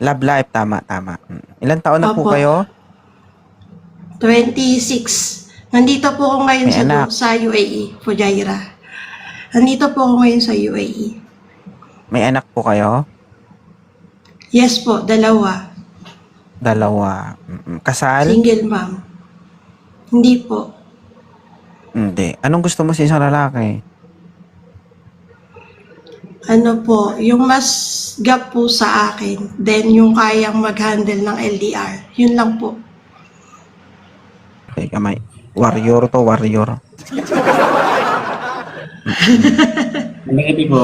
Love life, tama, tama. Ilan taon na po Opo, kayo? 26. Nandito po ako ngayon May anak. sa UAE, Fujairah. Nandito po ako ngayon sa UAE. May anak po kayo? Yes po, dalawa. Dalawa. Kasal? Single mom. Hindi po. Hindi. Anong gusto mo sa isang lalaki? Ano po, yung mas gap po sa akin, then yung kayang mag-handle ng LDR. Yun lang po. Teka, may warrior to, warrior. Negative po.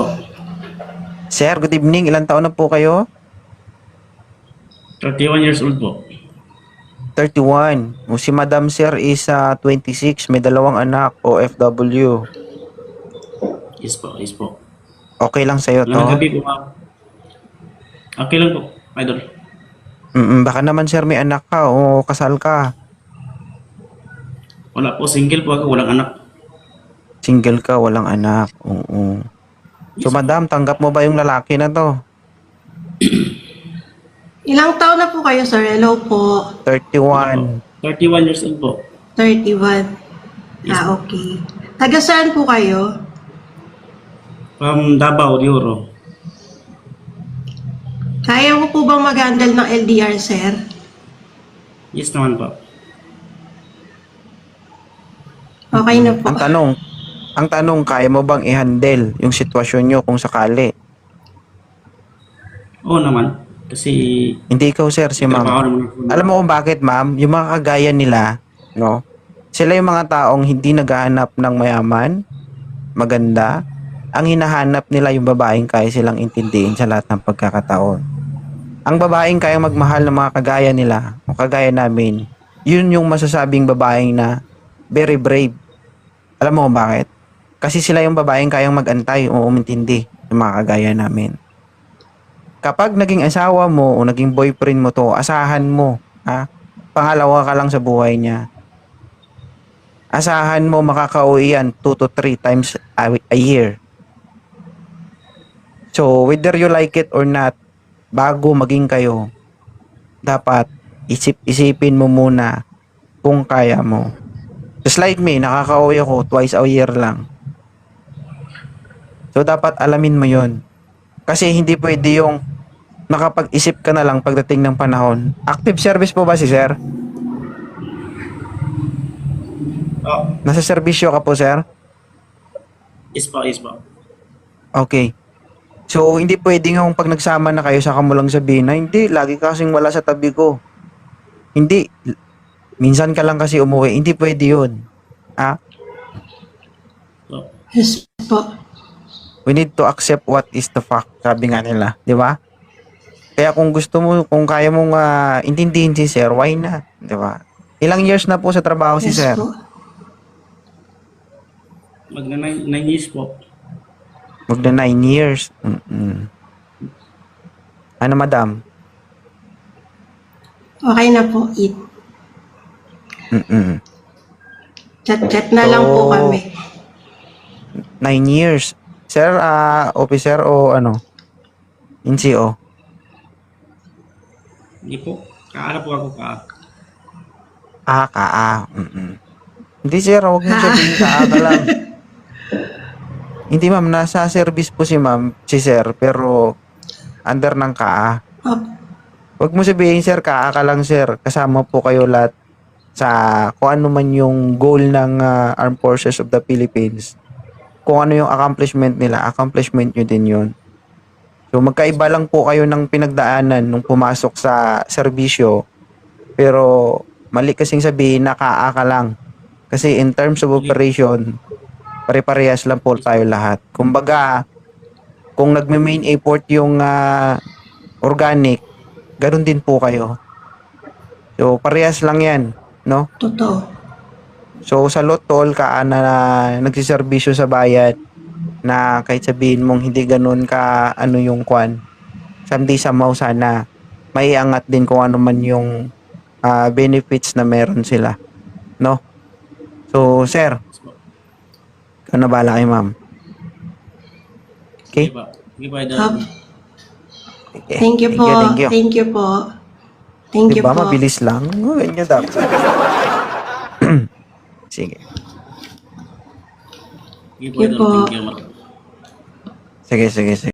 Sir, good evening. Ilan taon na po kayo? 31 years old po. 31. O si Madam Sir is 26. May dalawang anak, OFW. Yes po, yes po. Okay lang sa'yo to? Walang gabi po, ma'am. Okay lang po, idol. Baka naman sir may anak ka o kasal ka. Wala po, single po ako, walang anak. Single ka, walang anak. Oo. So madam, tanggap mo ba yung lalaki na to? Ilang taon na po kayo, sir? Hello po. 31. 31 years old po. 31. Yes, Okay. Taga saan po kayo? From Davao, Euro. Kaya mo po bang mag-handle ng LDR, sir? Yes naman po. Okay na po. Ang tanong, kaya mo bang i-handle yung sitwasyon nyo kung sakali? Oo naman. Kasi Hindi ikaw sir, si trabaho ma'am. naman po. Alam mo kung bakit ma'am? Yung mga kagaya nila, no? Sila yung mga taong hindi naghahanap ng mayaman, maganda. Ang hinahanap nila yung babaeng kaya silang intindihin sa lahat ng pagkakataon. Ang babaeng kaya magmahal ng mga kagaya nila o kagaya namin, yun yung masasabing babaeng na very brave. Alam mo kung bakit? Kasi sila yung babaeng kayang magantay o umintindi ng mga kagaya namin. Kapag naging asawa mo o naging boyfriend mo to, asahan mo, ha? Pangalawa ka lang sa buhay niya. Asahan mo makakauwi yan 2 to 3 times a year. So, whether you like it or not, bago maging kayo, dapat isipin mo muna kung kaya mo. Just like me, nakakauwi ako twice a year lang. So, dapat alamin mo yon. Kasi hindi pwede yung nakapag-isip ka na lang pagdating ng panahon. Active service po ba si sir? Oh, Nasa serbisyo ka po, sir? yes po, yes po. Okay. So, hindi pwede nga kung pag nagsama na kayo, saka mo lang sabihin na, hindi, lagi ka kasing wala sa tabi ko. Hindi. Minsan ka lang kasi umuwi. Hindi pwede yun. Ah, So, Yes po. we need to accept what is the fact. Sabi nga nila. Di ba? Kaya kung gusto mo, kung kaya mong intindihin si sir, why not? Di ba? Ilang years na po sa trabaho si Yes sir? po. magna 9 years po. Magna 9 years. Ano, madam? Okay na po. Eat. Mm-mm. Chat-chat na lang po So, kami. 9 years. Sir, officer o ano? NCO? Hindi po. Kaala po ako ka. Hindi sir, huwag mo sabihin ka lang. Hindi ma'am, nasa service po si ma'am, si sir, pero under ng KA. Op. Huwag mo sabihin sir, KA ka lang sir. Kasama po kayo lahat sa kung ano man yung goal ng Armed Forces of the Philippines. Kung ano yung accomplishment nila, accomplishment nyo din yun. So magkaiba lang po kayo ng pinagdaanan nung pumasok sa serbisyo, pero mali kasing sabihin na KA ka lang. Kasi in terms of operation, pare-parehas lang po tayo lahat. Kumbaga, kung nagme-main effort yung organic, ganun din po kayo. So, parehas lang yan, no? Totoo. So, sa lotol, na nagsiservisyo sa bayan, na kahit sabihin mong hindi ganun ka, ano yung kwan, someday somehow sana, may angat din kung ano man yung benefits na meron sila, no? So, sir, Yes po. ikaw na bala kay ma'am. Okay? Sige po. Sige po, idol. Op. Sige. Thank you po. Thank you. Thank you po. Thank you Diba, po. mabilis lang? Ganyan dapat. Sige. Sige po, Sige po. Idol. Thank you. Sige, sige, sige.